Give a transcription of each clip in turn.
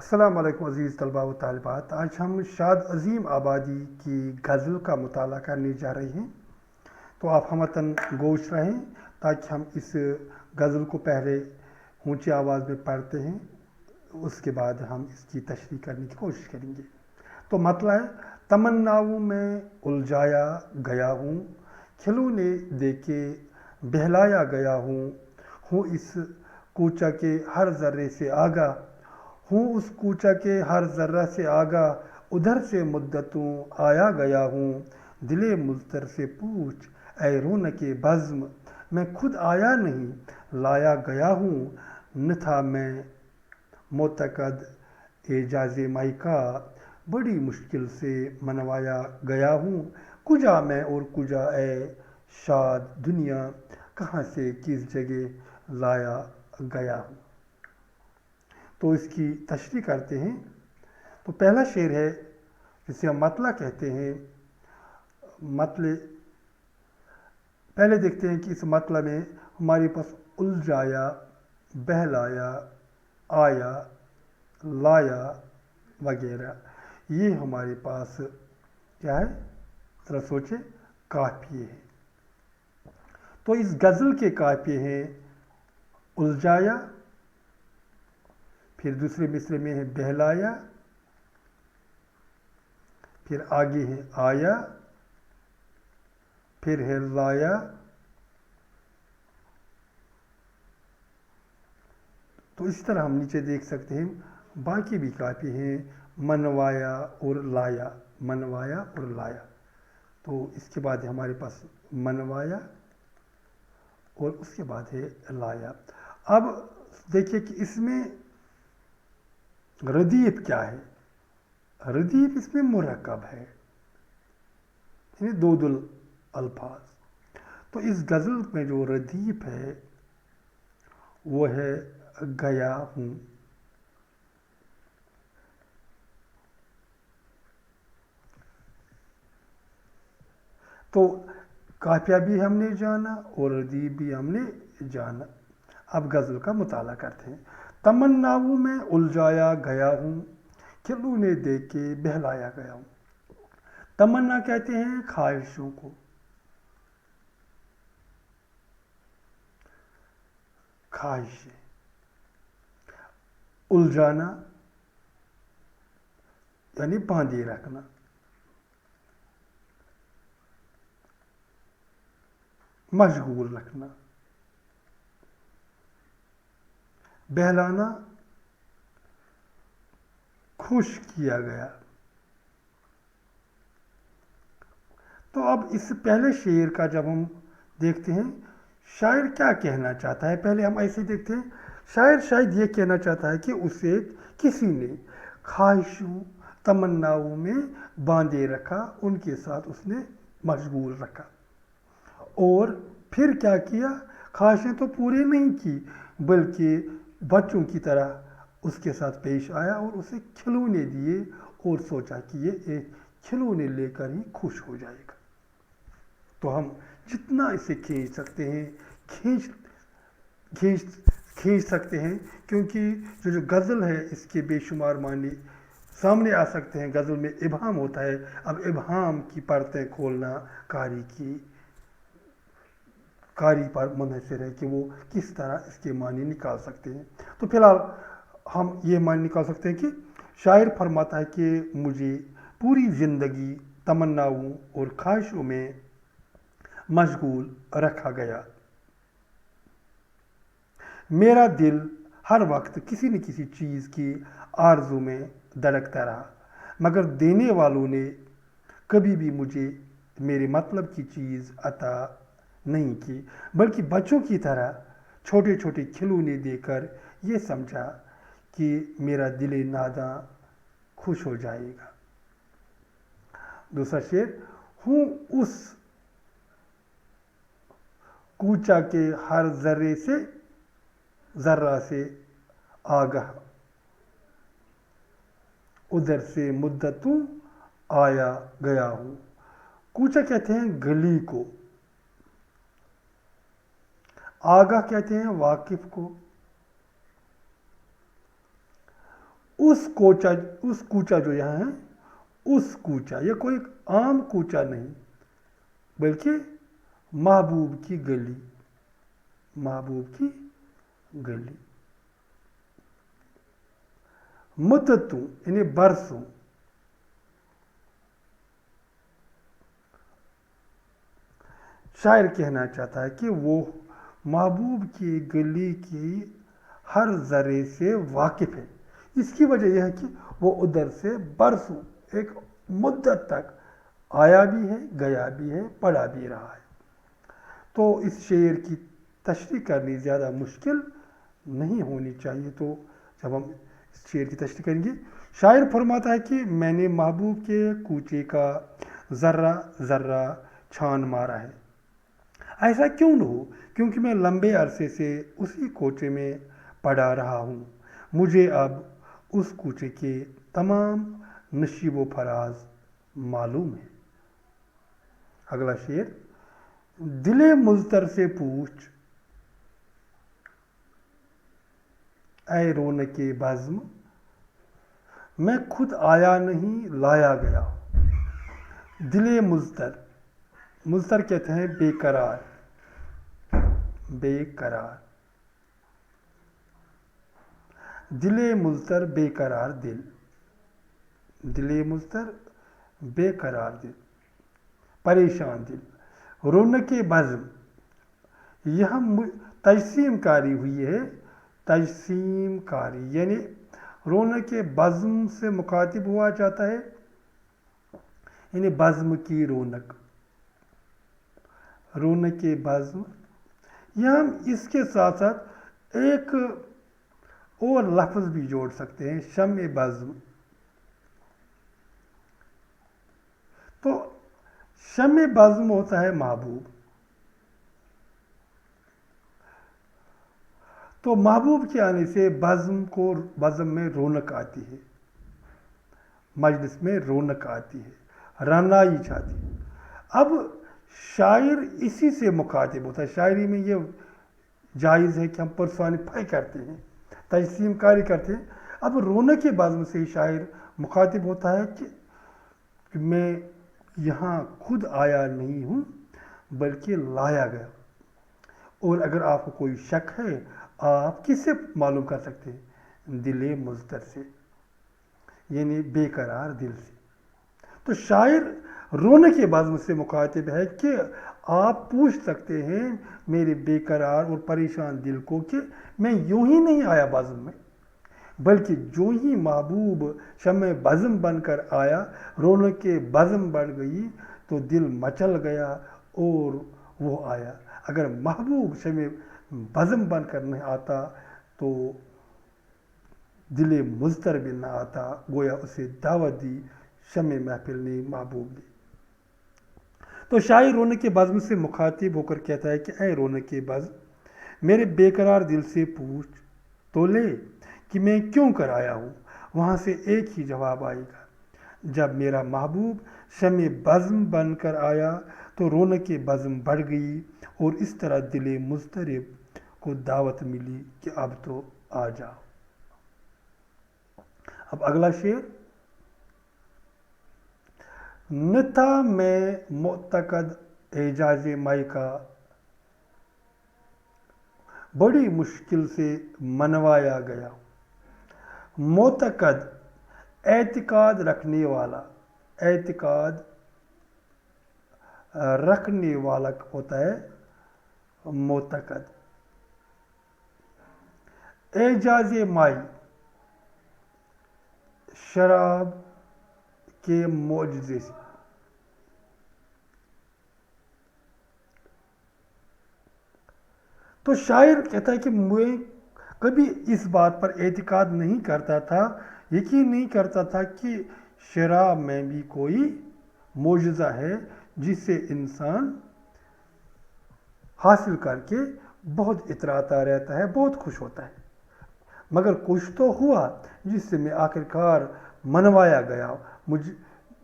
السلام علیکم عزیز طلباء و طالبات. آج ہم شاد عظیم آبادی کی غزل کا مطالعہ کرنے جا رہے ہیں. تو آپ ہمتن گوش رہیں تاکہ ہم اس غزل کو پہلے اونچی آواز میں پڑھتے ہیں، اس کے بعد ہم اس کی تشریح کرنے کی کوشش کریں گے. تو مطلب ہے، تمناؤں میں الجھایا گیا ہوں، کھلونے دے کے بہلایا گیا ہوں اس کوچہ کے ہر ذرے سے آگاہ، ہوں اس کوچہ کے ہر ذرہ سے آگاہ، ادھر سے مدتوں آیا گیا ہوں. دل مضطر سے پوچھ اے رونق بزم، میں خود آیا نہیں لایا گیا ہوں. نہ تھا میں معتقد اعجاز مائی کا، بڑی مشکل سے منوایا گیا ہوں. کجا میں اور کجا اے شاد دنیا، کہاں سے کس جگہ لایا گیا ہوں. تو اس کی تشریح کرتے ہیں. تو پہلا شعر ہے جسے ہم مطلع کہتے ہیں. مطلع پہلے دیکھتے ہیں کہ اس مطلع میں ہمارے پاس الجھایا، بہلایا، آیا، لایا وغیرہ، یہ ہمارے پاس کیا ہے، ذرا سوچے، قافیے ہیں. تو اس غزل کے قافیے ہیں الجھایا، پھر دوسرے مصرے میں ہے بہلایا، پھر آگے ہے آیا، پھر ہے لایا، تو اس طرح ہم نیچے دیکھ سکتے ہیں باقی بھی قافیے ہیں منوایا اور لایا، منوایا اور لایا. تو اس کے بعد ہے ہمارے پاس منوایا اور اس کے بعد ہے لایا. اب دیکھیے کہ اس میں ردیف کیا ہے. ردیف اس میں مرکب ہے، یعنی دو الفاظ. تو اس غزل میں جو ردیف ہے وہ ہے گیا ہوں. تو قافیہ بھی ہم نے جانا اور ردیف بھی ہم نے جانا. اب غزل کا مطالعہ کرتے ہیں. تمناؤں میں الجھایا گیا ہوں، کھلونے دے کے بہلایا گیا ہوں. تمنا کہتے ہیں خواہشوں کو، خواہشیں. الجھانا یعنی باندھے رکھنا. مشغول رکھنا. بہلانا خوش کیا گیا. تو اب اس پہلے شعر کا جب ہم دیکھتے ہیں شاعر کیا کہنا چاہتا ہے، پہلے ہم ایسے دیکھتے ہیں. شاعر شاید یہ کہنا چاہتا ہے کہ اسے کسی نے خواہشوں، تمناؤں میں باندھے رکھا، ان کے ساتھ اس نے مشغول رکھا. اور پھر کیا کیا، خواہشیں تو پورے نہیں کی بلکہ بچوں کی طرح اس کے ساتھ پیش آیا اور اسے کھلونے دیے اور سوچا کہ یہ ایک کھلونے لے کر ہی خوش ہو جائے گا. تو ہم جتنا اسے کھینچ سکتے ہیں کھینچ سکتے ہیں، کیونکہ جو غزل ہے اس کے بے شمار معنی سامنے آ سکتے ہیں. غزل میں ابہام ہوتا ہے. اب ابہام کی پرتیں کھولنا قاری پر منحصر ہے کہ وہ کس طرح اس کے معنی نکال سکتے ہیں. تو فی الحال ہم یہ معنی نکال سکتے ہیں کہ شاعر فرماتا ہے کہ مجھے پوری زندگی تمناؤں اور خواہشوں میں مشغول رکھا گیا. میرا دل ہر وقت کسی نہ کسی چیز کی آرزو میں دھڑکتا رہا، مگر دینے والوں نے کبھی بھی مجھے میرے مطلب کی چیز عطا نہیں کی، بلکہ بچوں کی طرح چھوٹے چھوٹے کھلونے دے کر یہ سمجھا کہ میرا دل ناداں خوش ہو جائے گا. دوسرا شعر، ہوں اس کوچہ کے ہر ذرہ سے آگاہ، ادھر سے مدتوں آیا گیا ہوں. کوچہ کہتے ہیں گلی کو، آگاہ کہتے ہیں واقف کو. उस कूचा जो यहाँ है, उस कूचा, यह कोई आम कूचा नहीं बल्कि महबूब की गली, महबूब की गली। मुद्दतों यानी बरसों, शायर कहना चाहता है कि वो महबूब की गली की हर जरे से वाकिफ है। इसकी वजह यह है कि वो उधर से बरसों, एक मुद्दत तक आया भी है, गया भी है, पढ़ा भी रहा है। तो इस शेर की तशरीह करनी ज़्यादा मुश्किल नहीं होनी चाहिए। तो जब हम इस शेर की तशरीह करेंगे, शायर फरमाता है कि मैंने महबूब के कूचे का ज़र्रा ज़र्रा छान मारा है। ऐसा क्यों न हो, क्योंकि मैं लंबे अरसे से उसी कोचे में पड़ा रहा हूँ। मुझे अब उस कूचे के तमाम नशीब व फराज मालूम है। अगला शेर, दिले मुज़तर से पूछ ऐ रौनके बज़्म, मैं खुद आया नहीं लाया गया। दिले मुज़तर, मुज़तर कहते हैं बेकरार, बेकरार। दिले मुज़तर बेकरार दिल, दिले मुज़तर बेकरार दिल, परेशान दिल। रौनके बज़्म, यहाँ तजसीम कारी हुई है, तजसीम कारी यानी रौनके बज़्म से मुखातिब हुआ जाता है, यानी बज़्म की रौनक, रौनके बज़्म। यहाँ हम इसके साथ साथ एक और लफ्ज़ भी जोड़ सकते हैं, शम्ए बज़्म। तो शम्ए बज़्म होता है महबूब। तो महबूब के आने से बज़्म में रौनक आती है, मजलिस में रौनक आती है, रनाई छाती है। अब शायर इसी से मुखातिब होता है। शायरी में ये जायज़ है कि हम पर्सोनिफाई करते हैं, तजसीम कारी करते हैं। अब रौनक बज़्म से शायर मुखातिब होता है कि मैं यहाँ खुद आया नहीं हूँ बल्कि लाया गया। और अगर आपको कोई शक है, आप किससे मालूम कर सकते हैं? दिले मुज़तर से, यानी बेकरार दिल से। तो शायर रौनक बज़्म से मुखातिब है कि आप पूछ सकते हैं मेरे बेकरार और परेशान दिल को कि मैं यूं ही नहीं आया बज़्म में, बल्कि जो ही महबूब शम्ए बज़्म बनकर आया, रौनक बज़्म बढ़ गई तो दिल मचल गया और वो आया। अगर महबूब शम्ए बज़्म बनकर नहीं आता तो दिले मुज़तर भी ना आता, गोया उसे दावत दी शम्ए महफिल ने महबूब ने। तो शायर रौनक बज़्म से मुखातिब होकर कहता है कि ऐ रौनक बज़्म, मेरे बेकरार दिल से पूछ तो ले कि मैं क्यों कर आया हूँ। वहाँ से एक ही जवाब आएगा, जब मेरा महबूब शम्ए बज़्म बनकर आया तो रौनक बज़्म बढ़ गई और इस तरह दिले मुज़तरिब को दावत मिली कि अब तो आ जाओ। अब अगला शेर, न था मैं मुतकद एजाज माई का, बड़ी मुश्किल से मनवाया गया। मुतकद एतिकाद रखने वाला, एतिकाद रखने वाला होता है मुतकद। एजाज माई, शराब के मौजज़े से। तो शायर कहता है कि मैं कभी इस बात पर एतिकाद नहीं करता था, यकीन नहीं करता था कि शराब में भी कोई मौजज़ा है जिससे इंसान हासिल करके बहुत इतराता रहता है, बहुत खुश होता है। मगर कुछ तो हुआ जिससे मैं आखिरकार मनवाया गया,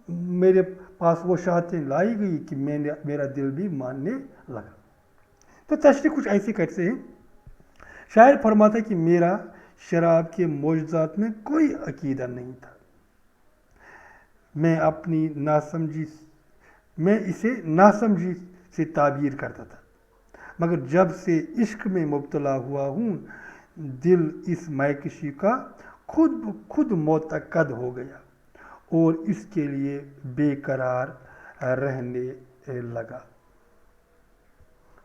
मेरे पास वो शहादतें लाई गई कि मेरा दिल भी मानने लगा। तो तशरीह कुछ ऐसी करते हैं। शायर फरमाता है कि मेरा शराब के मोजज़ात में कोई अकीदा नहीं था। मैं इसे नासमझी से ताबीर करता था, मगर जब से इश्क में मुब्तला हुआ हूँ, दिल इस मायकशी का खुद मोतकद हो गया और इसके लिए बेकरार रहने लगा।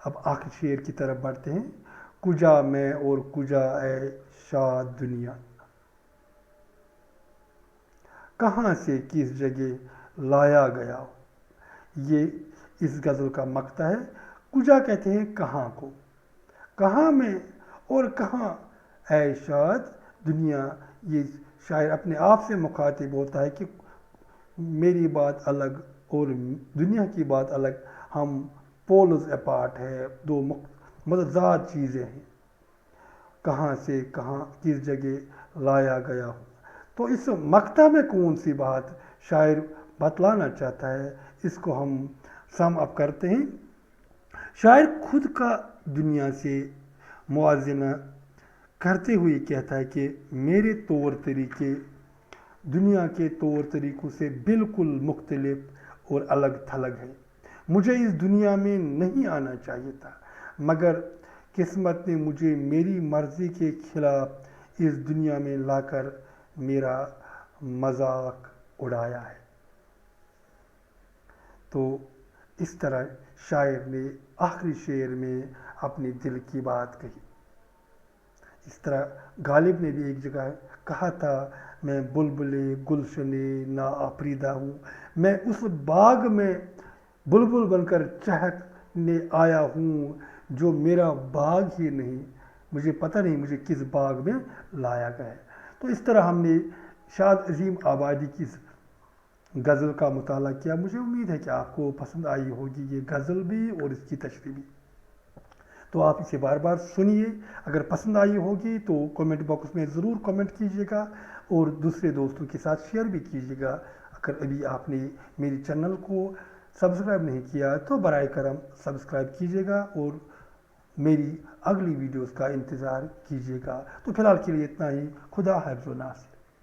अब आखिर शेर की तरफ बढ़ते हैं। कुजा मैं और कुजा ए शाद दुनिया, कहाँ से किस जगह लाया गया हो। ये इस गज़ल का मक्ता है। कुजा कहते हैं कहाँ को, कहाँ में और कहाँ ए शाद दुनिया। ये शायर अपने आप से मुखातिब होता है कि मेरी बात अलग और दुनिया की बात अलग, हम पोल्स अपार्ट है, दो मतज़ाद चीज़ें हैं। कहाँ से कहाँ किस जगह लाया गया हो। तो इस मक्ता में कौन सी बात शायर बतलाना चाहता है, इसको हम सम अप करते हैं। शायर खुद का दुनिया से मुआज़ना करते हुए कहता है कि मेरे तौर तरीके दुनिया के तौर तरीक़ों से बिल्कुल मुख्तलिफ और अलग थलग है। मुझे इस दुनिया में नहीं आना चाहिए था, मगर किस्मत ने मुझे मेरी मर्ज़ी के खिलाफ इस दुनिया में लाकर मेरा मजाक उड़ाया है। तो इस तरह शायर ने आखिरी शेर में अपनी दिल की बात कही। इस तरह गालिब ने भी एक जगह कहा था, मैं बुलबुले गुलशने ना आफरीदा हूँ, मैं उस बाग में बुलबुल बनकर चहकने आया हूँ जो मेरा बाग ही नहीं, मुझे पता नहीं मुझे किस बाग में लाया गया है। तो इस तरह हमने शाद अजीम आबादी की गज़ल का मुताला किया। मुझे उम्मीद है कि आपको पसंद आई होगी ये गज़ल भी और इसकी तशरीह भी। तो आप इसे बार बार सुनिए। अगर पसंद आई होगी तो कमेंट बॉक्स में ज़रूर कमेंट कीजिएगा और दूसरे दोस्तों के साथ शेयर भी कीजिएगा। अगर अभी आपने मेरी चैनल को सब्सक्राइब नहीं किया तो बराए करम सब्सक्राइब कीजिएगा और मेरी अगली वीडियोस का इंतज़ार कीजिएगा। तो फ़िलहाल के लिए इतना ही। खुदा हाफ़िज़ व नासिर।